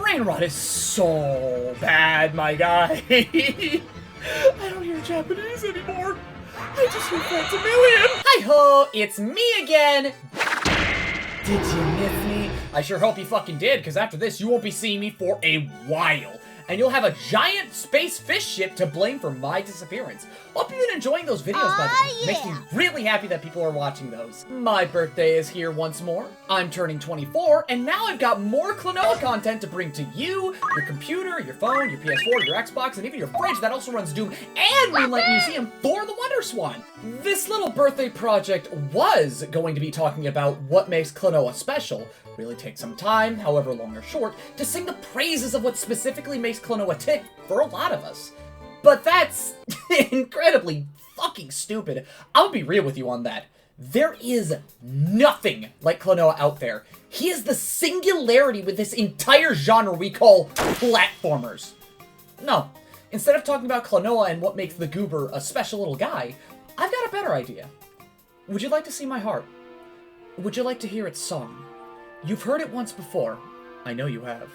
brain rot is so bad, my guy. I don't hear Japanese anymore. I just hear Phantomile. Hi-ho, it's me again. Did you miss me? I sure hope you fucking did, because after this, you won't be seeing me for a while. And you'll have a giant space fish ship to blame for my disappearance. Hope you've been enjoying those videos, by the way. Yeah. Makes me really happy that people are watching those. My birthday is here once more. I'm turning 24, and now I've got more Klonoa content to bring to you, your computer, your phone, your PS4, your Xbox, and even your fridge that also runs Doom and Moonlight Museum for the Wonder Swan. This little birthday project was going to be talking about what makes Klonoa special. Really take some time, however long or short, to sing the praises of what specifically makes Klonoa tick for a lot of us. But that's incredibly fucking stupid. I'll be real with you on that. There is nothing like Klonoa out there. He is the singularity with this entire genre we call platformers. No, instead of talking about Klonoa and what makes the goober a special little guy, I've got a better idea. Would you like to see my heart? Would you like to hear its song? You've heard it once before. I know you have.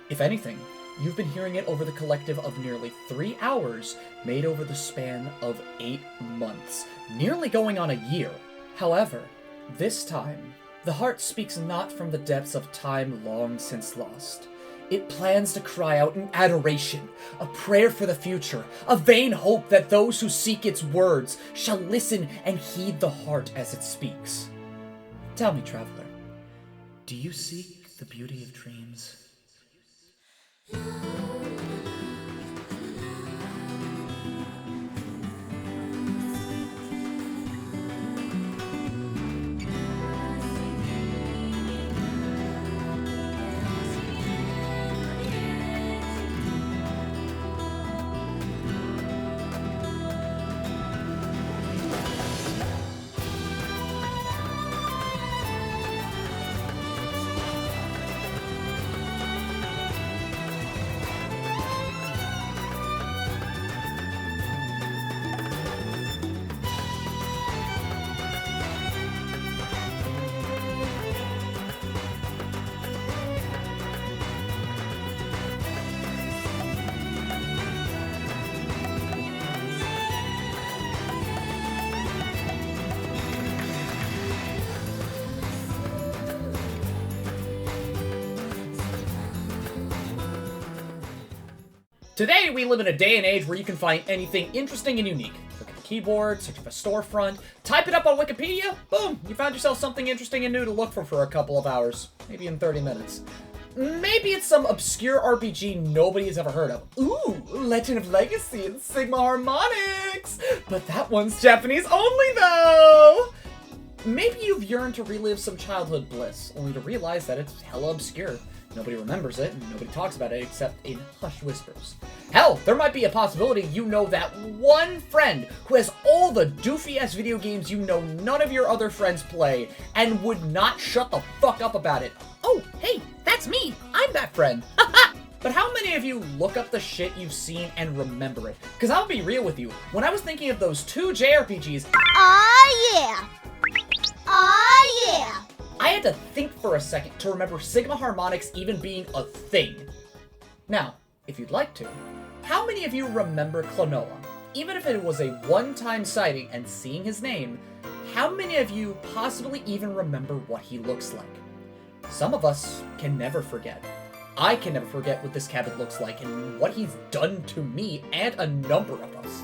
If anything, you've been hearing it over the collective of nearly 3 hours, made over the span of 8 months, nearly going on a year. However, this time, the heart speaks not from the depths of time long since lost. It plans to cry out in adoration, a prayer for the future, a vain hope that those who seek its words shall listen and heed the heart as it speaks. Tell me, traveler, do you seek the beauty of dreams? Today, we live in a day and age where you can find anything interesting and unique. Look at the keyboard, search for a storefront, type it up on Wikipedia, boom, you found yourself something interesting and new to look for a couple of hours, maybe in 30 minutes. Maybe it's some obscure RPG nobody has ever heard of. Ooh, Legend of Legacy and Sigma Harmonics! But that one's Japanese only, though! Maybe you've yearned to relive some childhood bliss, only to realize that it's hella obscure. Nobody remembers it, and nobody talks about it except in hushed whispers. Hell, there might be a possibility you know that one friend who has all the doofy-ass video games you know none of your other friends play, and would not shut the fuck up about it. Oh, hey, that's me! I'm that friend! But how many of you look up the shit you've seen and remember it? Because I'll be real with you, when I was thinking of those 2 JRPGs... Oh yeah! Oh yeah! I had to think for a second to remember Sigma Harmonics even being a thing. Now, if you'd like to, how many of you remember Klonoa? Even if it was a one-time sighting and seeing his name, how many of you possibly even remember what he looks like? Some of us can never forget. I can never forget what this cabin looks like and what he's done to me and a number of us.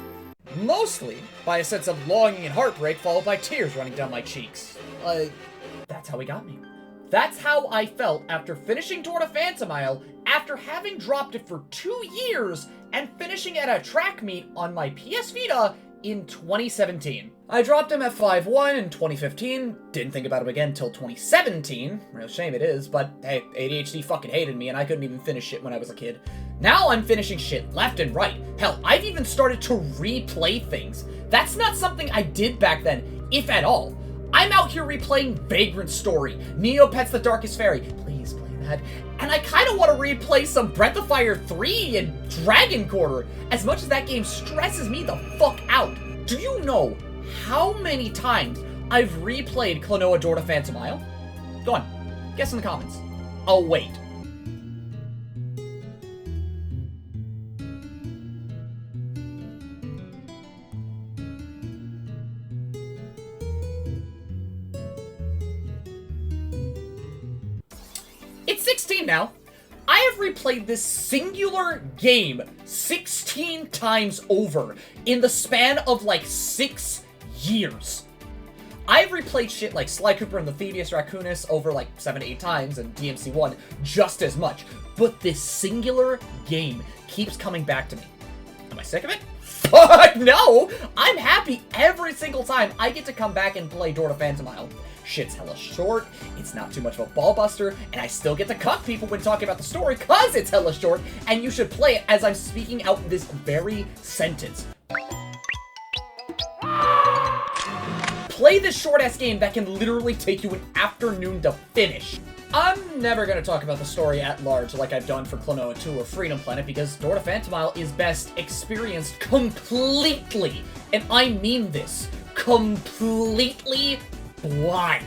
Mostly by a sense of longing and heartbreak followed by tears running down my cheeks. That's how he got me. That's how I felt after finishing Tour de Phantomile, after having dropped it for 2 years and finishing at a track meet on my PS Vita in 2017. I dropped him at 5-1 in 2015, didn't think about him again until 2017, real shame it is, but hey, ADHD fucking hated me and I couldn't even finish shit when I was a kid. Now I'm finishing shit left and right. Hell, I've even started to replay things. That's not something I did back then, if at all. I'm out here replaying Vagrant Story, Neopets the Darkest Fairy, please play that, and I kind of want to replay some Breath of Fire 3 and Dragon Quarter, as much as that game stresses me the fuck out. Do you know how many times I've replayed Klonoa Tour de Phantomile? Go on, guess in the comments. I'll wait. 16 now. I have replayed this singular game 16 times over in the span of like 6 years. I've replayed shit like Sly Cooper and the Thievius Raccoonus over like 7 to 8 times, and DMC1 just as much. But this singular game keeps coming back to me. Am I sick of it? Fuck no! I'm happy every single time I get to come back and play Door to Phantomile. Shit's hella short, it's not too much of a ball buster, and I still get to cuck people when talking about the story cause it's hella short, and you should play it as I'm speaking out this very sentence. Play this short-ass game that can literally take you an afternoon to finish. I'm never gonna talk about the story at large like I've done for Klonoa 2 or Freedom Planet because Door to Phantomile is best experienced completely, and I mean this, completely blind.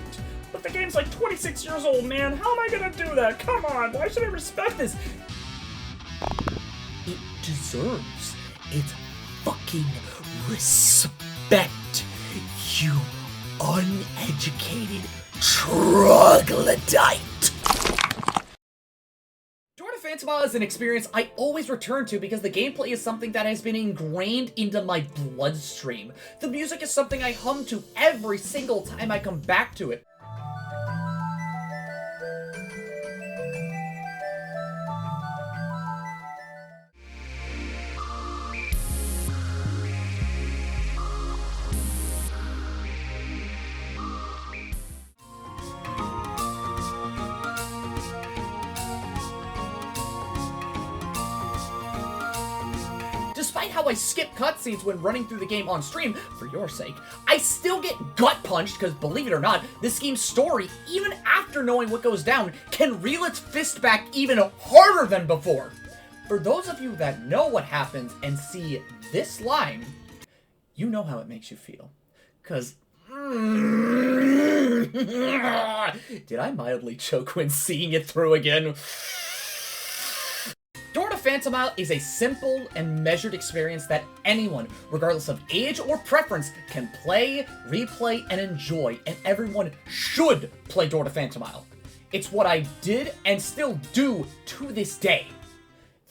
But the game's like 26 years old, man. How am I gonna do that? Come on, why should I respect this? It deserves its fucking respect, you uneducated troglodyte. Door to Phantomile is an experience I always return to because the gameplay is something that has been ingrained into my bloodstream. The music is something I hum to every single time I come back to it. Despite how I skip cutscenes when running through the game on stream, for your sake, I still get gut punched because, believe it or not, this game's story, even after knowing what goes down, can reel its fist back even harder than before. For those of you that know what happens and see this line, you know how it makes you feel. Because... did I mildly choke when seeing it through again? Door to Phantomile is a simple and measured experience that anyone, regardless of age or preference, can play, replay, and enjoy, and everyone should play Door to Phantomile. It's what I did and still do to this day.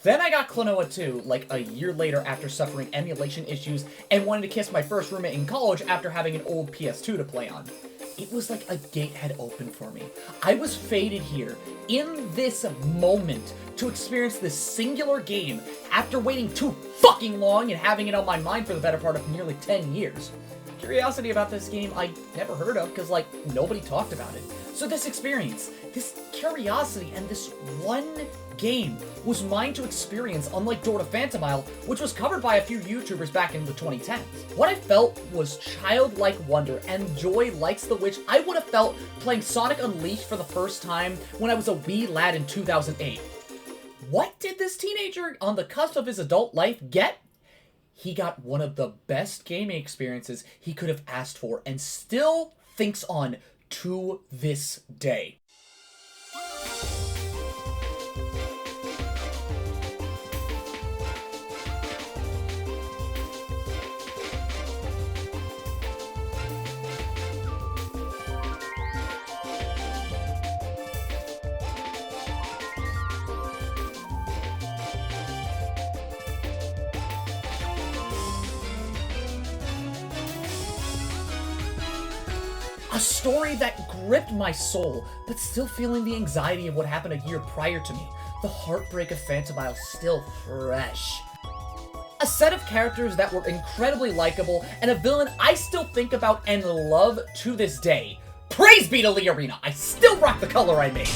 Then I got Klonoa 2, like a year later after suffering emulation issues and wanting to kiss my first roommate in college after having an old PS2 to play on. It was like a gate had opened for me. I was fated here, in this moment, to experience this singular game after waiting too fucking long and having it on my mind for the better part of nearly 10 years. Curiosity about this game I never heard of because, like, nobody talked about it. So this experience, this curiosity, and this one game was mine to experience, unlike Door to Phantomile, which was covered by a few YouTubers back in the 2010s. What I felt was childlike wonder and joy like the which I would have felt playing Sonic Unleashed for the first time when I was a wee lad in 2008. What did this teenager on the cusp of his adult life get? He got one of the best gaming experiences he could have asked for and still thinks on to this day. A story that gripped my soul, but still feeling the anxiety of what happened a year prior to me. The heartbreak of Phantomile still fresh. A set of characters that were incredibly likable, and a villain I still think about and love to this day. Praise be to Lee Arena, I still rock the color I made.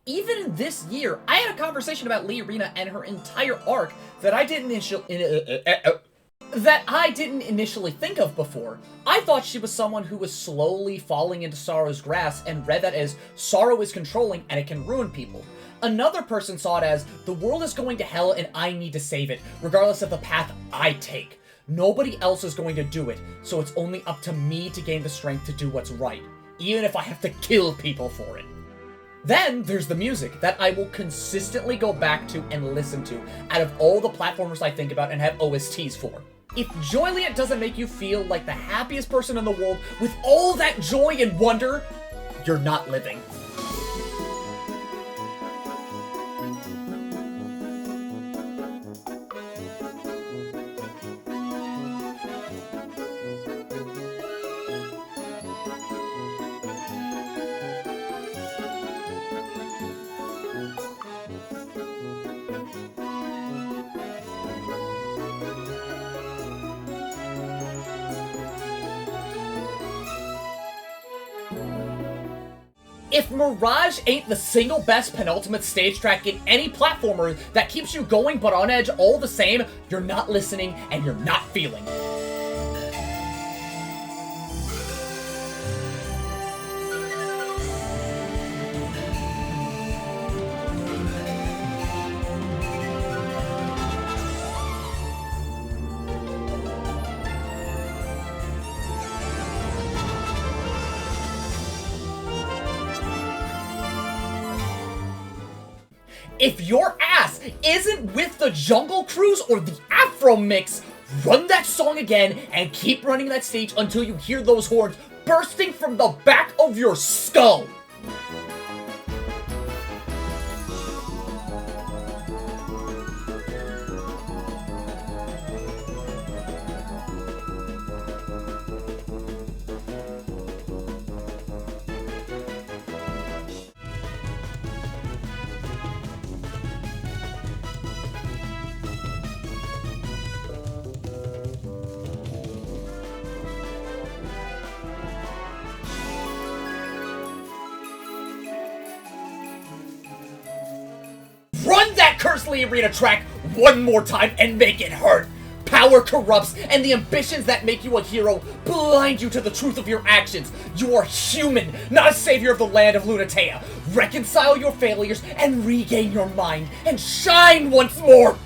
Even this year, I had a conversation about Lee Arena and her entire arc that I didn't initially think of before. I thought she was someone who was slowly falling into sorrow's grasp and read that as sorrow is controlling and it can ruin people. Another person saw it as the world is going to hell and I need to save it, regardless of the path I take. Nobody else is going to do it, so it's only up to me to gain the strength to do what's right, even if I have to kill people for it. Then there's the music that I will consistently go back to and listen to out of all the platformers I think about and have OSTs for. If Joyliant doesn't make you feel like the happiest person in the world with all that joy and wonder, you're not living. If Mirage ain't the single best penultimate stage track in any platformer that keeps you going but on edge all the same, you're not listening and you're not feeling. If your ass isn't with the Jungle Cruise or the Afro Mix, run that song again and keep running that stage until you hear those horns bursting from the back of your skull. Run that Cursedly Arena track one more time and make it hurt! Power corrupts, and the ambitions that make you a hero blind you to the truth of your actions. You are human, not a savior of the land of Lunatea. Reconcile your failures and regain your mind, and shine once more!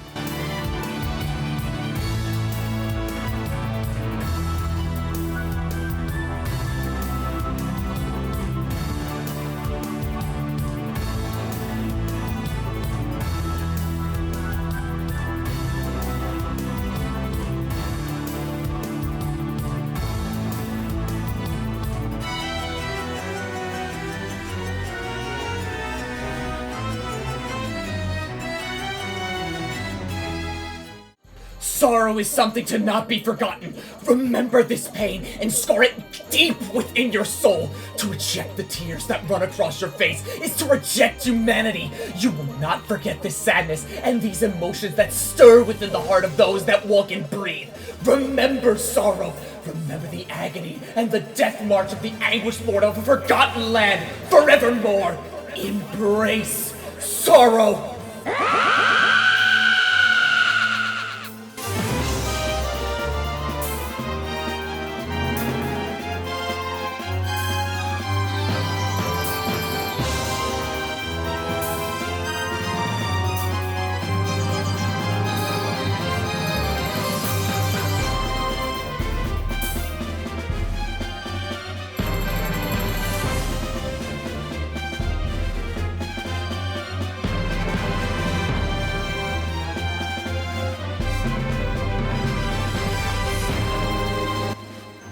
Sorrow is something to not be forgotten. Remember this pain and scar it deep within your soul. To reject the tears that run across your face is to reject humanity. You will not forget this sadness and these emotions that stir within the heart of those that walk and breathe. Remember sorrow. Remember the agony and the death march of the anguished lord of a forgotten land forevermore. Embrace sorrow.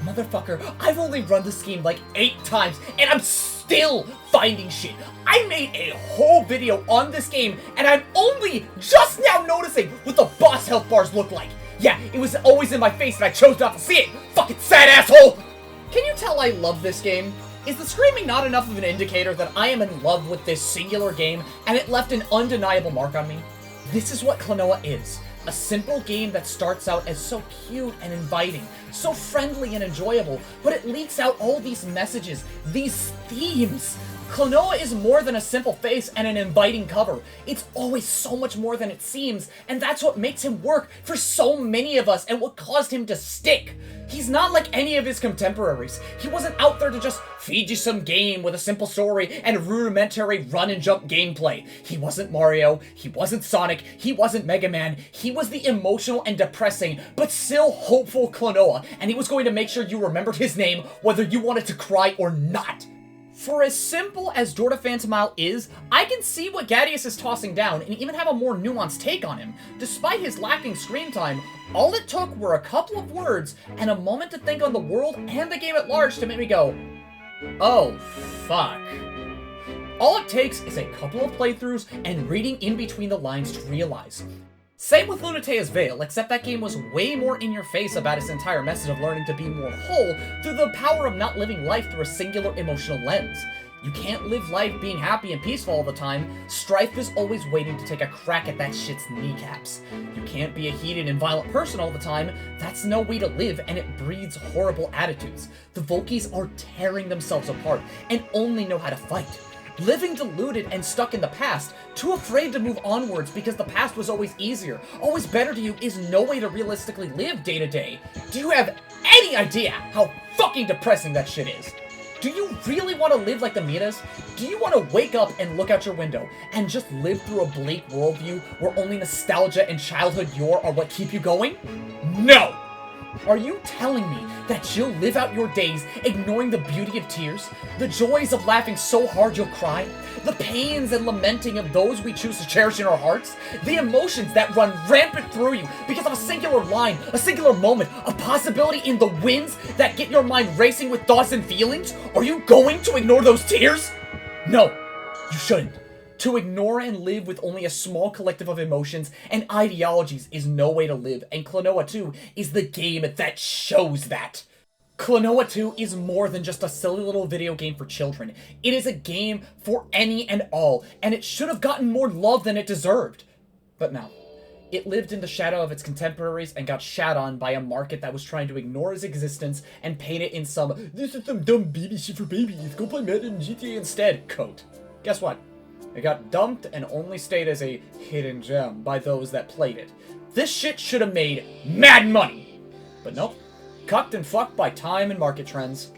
Motherfucker, I've only run this game like 8 times, and I'm still finding shit. I made a whole video on this game, and I'm only just now noticing what the boss health bars look like. Yeah, it was always in my face, and I chose not to see it. Fucking sad asshole! Can you tell I love this game? Is the screaming not enough of an indicator that I am in love with this singular game, and it left an undeniable mark on me? This is what Klonoa is. A simple game that starts out as so cute and inviting, so friendly and enjoyable, but it leaks out all these messages, these themes. Klonoa is more than a simple face and an inviting cover. It's always so much more than it seems, and that's what makes him work for so many of us and what caused him to stick. He's not like any of his contemporaries. He wasn't out there to just feed you some game with a simple story and rudimentary run and jump gameplay. He wasn't Mario, he wasn't Sonic, he wasn't Mega Man. He was the emotional and depressing, but still hopeful Klonoa, and he was going to make sure you remembered his name whether you wanted to cry or not. For as simple as Door to Phantomile is, I can see what Ghadius is tossing down and even have a more nuanced take on him. Despite his lacking screen time, all it took were a couple of words and a moment to think on the world and the game at large to make me go, oh, fuck. All it takes is a couple of playthroughs and reading in between the lines to realize. Same with Lunatea's Veil, except that game was way more in your face about its entire message of learning to be more whole through the power of not living life through a singular emotional lens. You can't live life being happy and peaceful all the time. Strife is always waiting to take a crack at that shit's kneecaps. You can't be a heated and violent person all the time. That's no way to live, and it breeds horrible attitudes. The Volkies are tearing themselves apart and only know how to fight. Living deluded and stuck in the past, too afraid to move onwards because the past was always easier, always better to you is no way to realistically live day to day. Do you have any idea how fucking depressing that shit is? Do you really want to live like the Miras? Do you want to wake up and look out your window and just live through a bleak worldview where only nostalgia and childhood yore are what keep you going? No! Are you telling me that you'll live out your days ignoring the beauty of tears, the joys of laughing so hard you'll cry, the pains and lamenting of those we choose to cherish in our hearts, the emotions that run rampant through you because of a singular line, a singular moment, a possibility in the winds that get your mind racing with thoughts and feelings? Are you going to ignore those tears? No, you shouldn't. To ignore and live with only a small collective of emotions and ideologies is no way to live, and Klonoa 2 is the game that shows that. Klonoa 2 is more than just a silly little video game for children. It is a game for any and all, and it should have gotten more love than it deserved. But no. It lived in the shadow of its contemporaries and got shat on by a market that was trying to ignore its existence and paint it in some, this is some dumb baby shit for babies, go play Meta and GTA instead, coat. Guess what? It got dumped and only stayed as a hidden gem by those that played it. This shit should have made mad money! But nope. Cucked and fucked by time and market trends.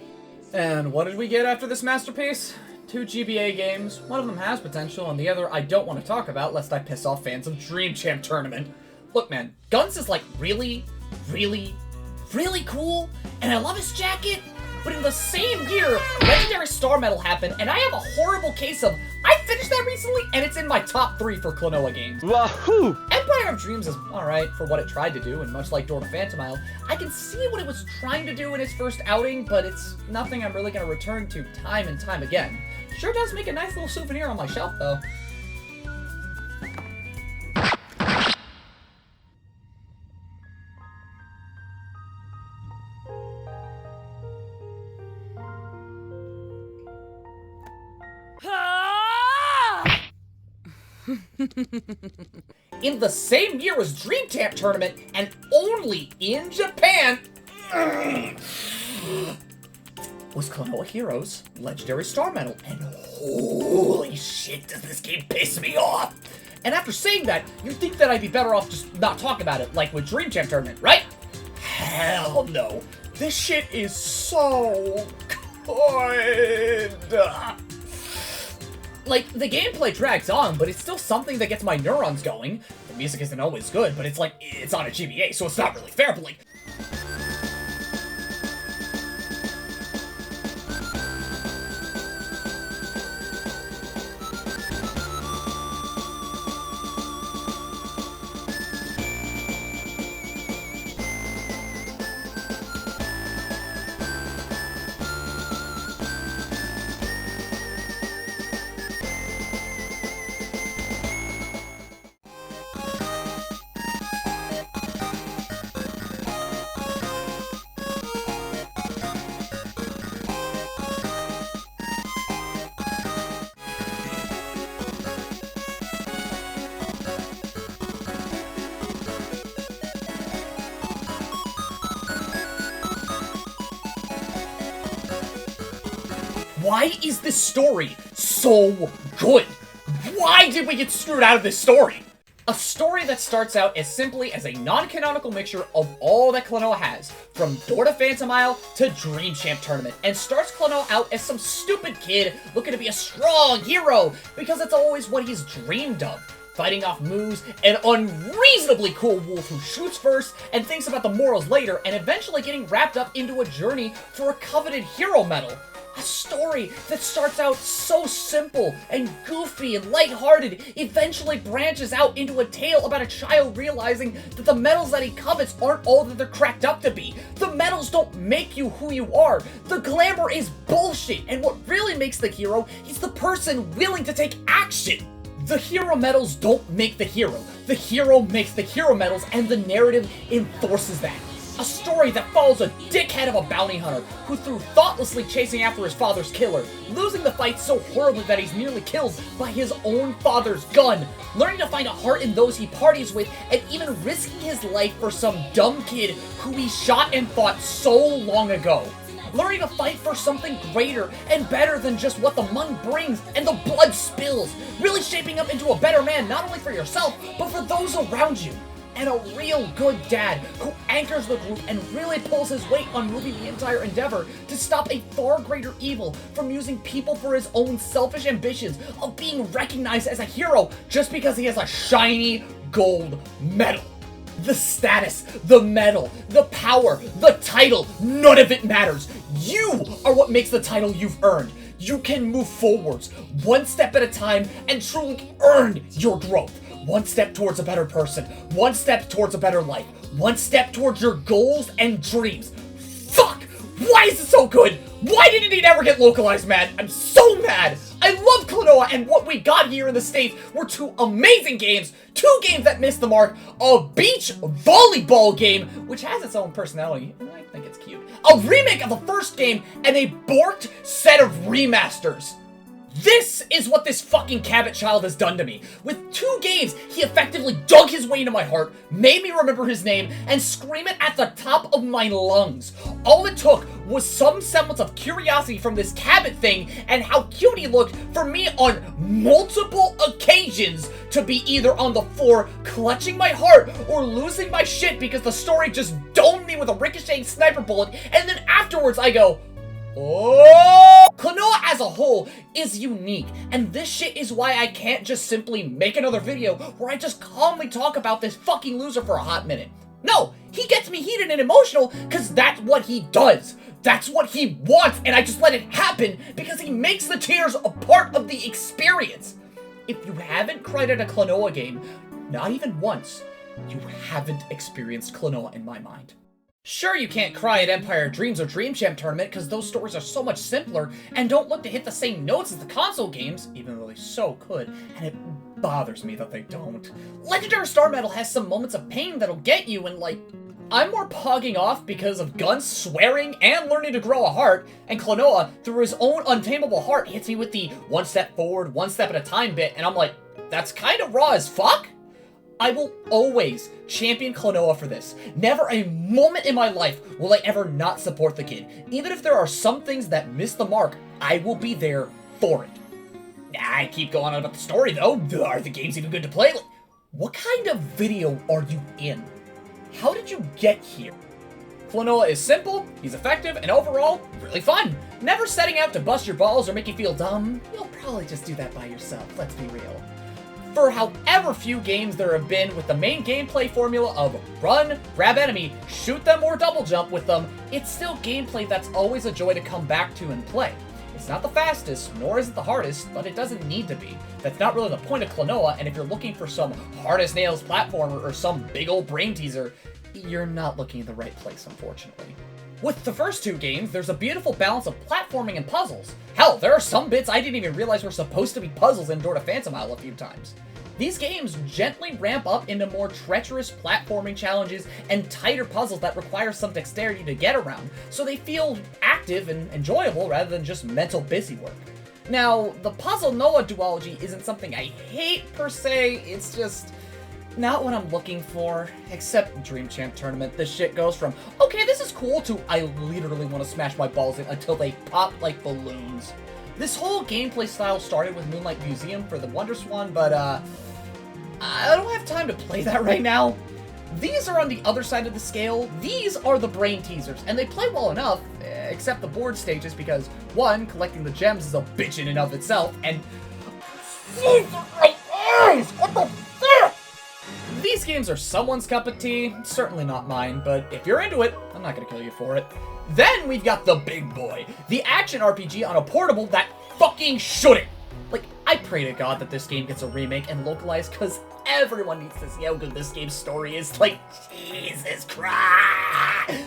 And what did we get after this masterpiece? 2 GBA games. One of them has potential, and the other I don't want to talk about lest I piss off fans of Dream Champ Tournament. Look man, Guns is like really, really, really cool, and I love his jacket, but in the same year, Legendary Star Medal happened, and I have a horrible case of, I finished that recently, and it's in my top 3 for Klonoa games. Wahoo! Empire of Dreams is alright for what it tried to do, and much like Door to Phantomile, I can see what it was trying to do in its first outing, but it's nothing I'm really going to return to time and time again. Sure does make a nice little souvenir on my shelf, though. In the same year as Dream Champ Tournament, and only in Japan, was Klonoa Heroes Legendary Star Medal, and holy shit does this game piss me off! And after saying that, you'd think that I'd be better off just not talking about it, like with Dream Champ Tournament, right? Hell no. This shit is so good! Like, the gameplay drags on, but it's still something that gets my neurons going. The music isn't always good, but it's like, it's on a GBA, so it's not really fair, but like... Why is this story so good? Why did we get screwed out of this story? A story that starts out as simply as a non-canonical mixture of all that Klonoa has, from Door to Phantomile to Dream Champ Tournament, and starts Klonoa out as some stupid kid looking to be a strong hero, because it's always what he's dreamed of. Fighting off moves, an unreasonably cool wolf who shoots first and thinks about the morals later, and eventually getting wrapped up into a journey for a coveted hero medal. A story that starts out so simple and goofy and lighthearted eventually branches out into a tale about a child realizing that the medals that he covets aren't all that they're cracked up to be. The medals don't make you who you are. The glamour is bullshit, and what really makes the hero is the person willing to take action. The hero medals don't make the hero. The hero makes the hero medals, and the narrative enforces that. A story that follows a dickhead of a bounty hunter who, through thoughtlessly chasing after his father's killer, losing the fight so horribly that he's nearly killed by his own father's gun, learning to find a heart in those he parties with, and even risking his life for some dumb kid who he shot and fought so long ago. Learning to fight for something greater and better than just what the money brings and the blood spills. Really shaping up into a better man, not only for yourself, but for those around you. And a real good dad who anchors the group and really pulls his weight on moving the entire endeavor to stop a far greater evil from using people for his own selfish ambitions of being recognized as a hero just because he has a shiny gold medal. The status, the medal, the power, the title, none of it matters. You are what makes the title you've earned. You can move forwards, one step at a time, and truly earn your growth. One step towards a better person, one step towards a better life, one step towards your goals and dreams. Fuck! Why is it so good? Why didn't it ever get localized, man? I'm so mad! I love Klonoa, and what we got here in the States were two amazing games, two games that missed the mark, a beach volleyball game, which has its own personality, and I think it's cute, a remake of the first game, and a borked set of remasters. This is what this fucking Cabot child has done to me. With two games, he effectively dug his way into my heart, made me remember his name, and scream it at the top of my lungs. All it took was some semblance of curiosity from this Cabot thing and how cute he looked for me on multiple occasions to be either on the floor clutching my heart or losing my shit because the story just domed me with a ricocheting sniper bullet, and then afterwards I go, oh! Klonoa as a whole is unique, and this shit is why I can't just simply make another video where I just calmly talk about this fucking loser for a hot minute. No, he gets me heated and emotional because that's what he does. That's what he wants, and I just let it happen because he makes the tears a part of the experience. If you haven't cried at a Klonoa game, not even once, you haven't experienced Klonoa in my mind. Sure, you can't cry at Empire Dreams or Dream Champ Tournament because those stories are so much simpler and don't look to hit the same notes as the console games, even though they so could, and it bothers me that they don't. Legendary Star Medal has some moments of pain that'll get you, and like, I'm more pogging off because of guns, swearing, and learning to grow a heart, and Klonoa, through his own untamable heart, hits me with the one step forward, one step at a time bit, and I'm like, that's kind of raw as fuck? I will always champion Klonoa for this. Never a moment in my life will I ever not support the kid. Even if there are some things that miss the mark, I will be there for it. I keep going on about the story though. Are the games even good to play? What kind of video are you in? How did you get here? Klonoa is simple, he's effective, and overall, really fun. Never setting out to bust your balls or make you feel dumb. You'll probably just do that by yourself, let's be real. For however few games there have been with the main gameplay formula of run, grab enemy, shoot them, or double jump with them, it's still gameplay that's always a joy to come back to and play. It's not the fastest, nor is it the hardest, but it doesn't need to be. That's not really the point of Klonoa, and if you're looking for some hard-as-nails platformer or some big old brain teaser, you're not looking in the right place, unfortunately. With the first two games, there's a beautiful balance of platforming and puzzles. Hell, there are some bits I didn't even realize were supposed to be puzzles in Door to Phantomile a few times. These games gently ramp up into more treacherous platforming challenges and tighter puzzles that require some dexterity to get around, so they feel active and enjoyable rather than just mental busywork. Now, the Puzzle-Noah duology isn't something I hate per se, it's just not what I'm looking for, except Dream Champ Tournament. This shit goes from, okay, this is cool, to I literally want to smash my balls in until they pop like balloons. This whole gameplay style started with Moonlight Museum for the WonderSwan, but I don't have time to play that right now. These are on the other side of the scale. These are the brain teasers, and they play well enough, except the board stages, because one, collecting the gems is a bitch in and of itself, and what the fuck? these games are someone's cup of tea, certainly not mine, but if you're into it, I'm not gonna kill you for it. Then we've got the big boy, the action RPG on a portable that fucking shouldn't. Like, I pray to God that this game gets a remake and localized, because everyone needs to see how good this game's story is. Like, Jesus Christ!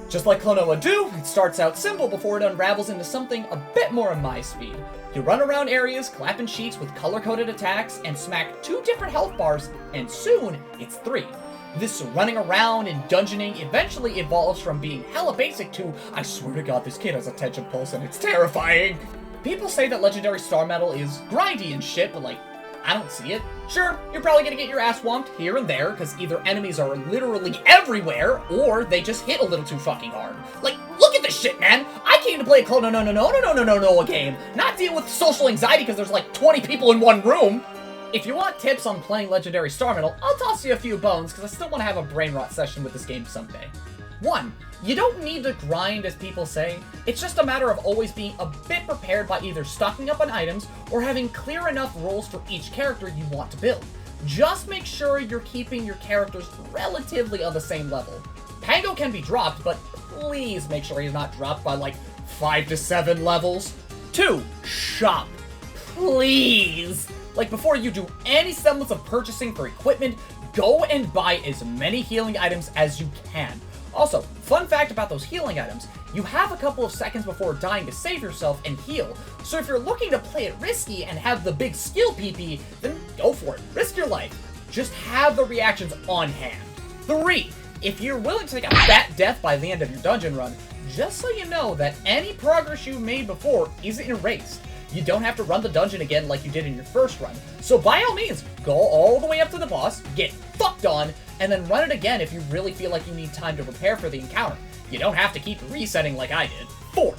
Just like Klonoa do, it starts out simple before it unravels into something a bit more of my speed. You run around areas, clapping cheeks with color-coded attacks, and smack 2 different health bars, and soon, it's 3. This running around and dungeoning eventually evolves from being hella basic to, I swear to God, this kid has attention pulse and it's terrifying. People say that Legendary Star Metal is grindy and shit, but like, I don't see it. Sure, you're probably gonna get your ass whomped here and there, because either enemies are literally everywhere, or they just hit a little too fucking hard. Like, look at this shit, man! I came to play a Klonoa game, not deal with social anxiety because there's like 20 people in one room! If you want tips on playing Legendary Star Metal, I'll toss you a few bones, because I still want to have a brain rot session with this game someday. 1. You don't need to grind, as people say. It's just a matter of always being a bit prepared by either stocking up on items or having clear enough roles for each character you want to build. Just make sure you're keeping your characters relatively on the same level. Pango can be dropped, but please make sure he's not dropped by like 5 to 7 levels. 2. Shop. Please! Like, before you do any semblance of purchasing for equipment, go and buy as many healing items as you can. Also, fun fact about those healing items, you have a couple of seconds before dying to save yourself and heal, so if you're looking to play it risky and have the big skill PP, then go for it. Risk your life. Just have the reactions on hand. 3. If you're willing to take a fat death by the end of your dungeon run, just so you know that any progress you made before isn't erased. You don't have to run the dungeon again like you did in your first run. So by all means, go all the way up to the boss, get fucked on, and then run it again if you really feel like you need time to prepare for the encounter. You don't have to keep resetting like I did. 4.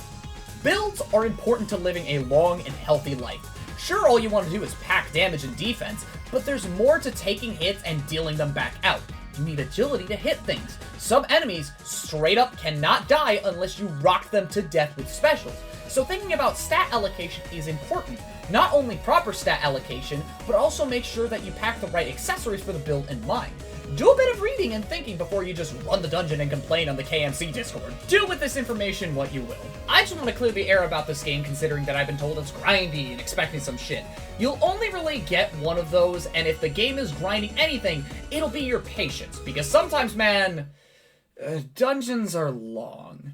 Builds are important to living a long and healthy life. Sure, all you want to do is pack damage and defense, but there's more to taking hits and dealing them back out. You need agility to hit things. Some enemies straight up cannot die unless you rock them to death with specials. So thinking about stat allocation is important. Not only proper stat allocation, but also make sure that you pack the right accessories for the build in mind. Do a bit of reading and thinking before you just run the dungeon and complain on the KMC Discord. Do with this information what you will. I just want to clear the air about this game, considering that I've been told it's grindy and expecting some shit. You'll only really get one of those, and if the game is grinding anything, it'll be your patience, because sometimes, man, dungeons are long.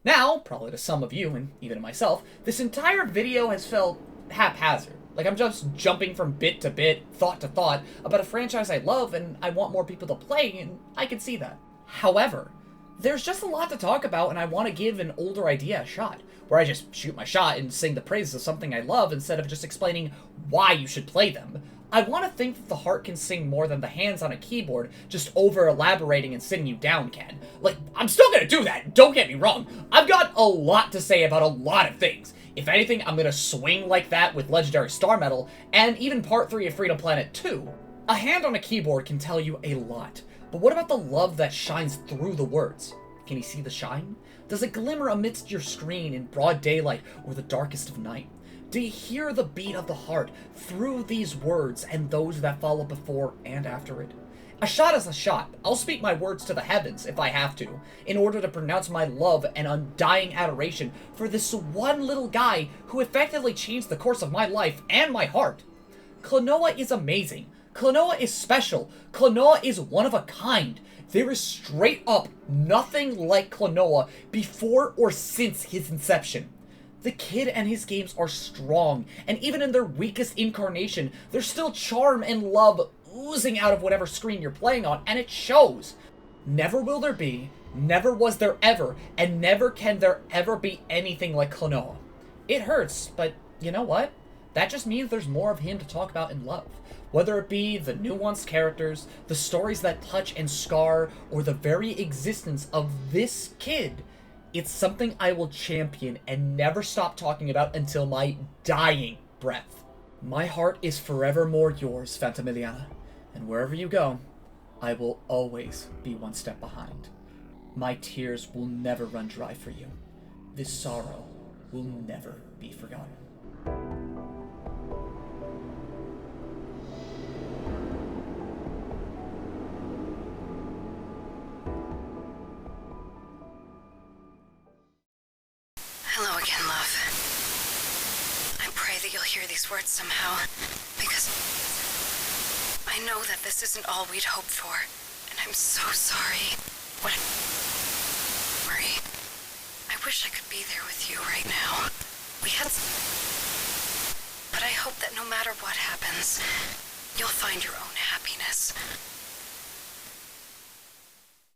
Now, probably to some of you, and even to myself, this entire video has felt haphazard. Like I'm just jumping from bit to bit, thought to thought, about a franchise I love and I want more people to play, and I can see that. However, there's just a lot to talk about, and I want to give an older idea a shot, where I just shoot my shot and sing the praises of something I love instead of just explaining why you should play them. I want to think that the heart can sing more than the hands on a keyboard just over-elaborating and sitting you down can. Like, I'm still gonna do that, don't get me wrong. I've got a lot to say about a lot of things. If anything, I'm gonna swing like that with Legendary Star Metal, and even Part 3 of Freedom Planet 2. A hand on a keyboard can tell you a lot, but what about the love that shines through the words? Can you see the shine? Does it glimmer amidst your screen in broad daylight or the darkest of night? Do you hear the beat of the heart through these words and those that follow before and after it? A shot is a shot. I'll speak my words to the heavens, if I have to, in order to pronounce my love and undying adoration for this one little guy who effectively changed the course of my life and my heart. Klonoa is amazing. Klonoa is special. Klonoa is one of a kind. There is straight up nothing like Klonoa before or since his inception. The kid and his games are strong, and even in their weakest incarnation, there's still charm and love oozing out of whatever screen you're playing on, and it shows. Never will there be, never was there ever, and never can there ever be anything like Klonoa. It hurts, but you know what? That just means there's more of him to talk about and love. Whether it be the nuanced characters, the stories that touch and scar, or the very existence of this kid, it's something I will champion and never stop talking about until my dying breath. My heart is forevermore yours, Phantomile, and wherever you go, I will always be one step behind. My tears will never run dry for you. This sorrow will never be forgotten. you'll hear these words somehow, because I know that this isn't all we'd hoped for, and I'm so sorry. Marie, I wish I could be there with you right now. We had but I hope that no matter what happens, you'll find your own happiness.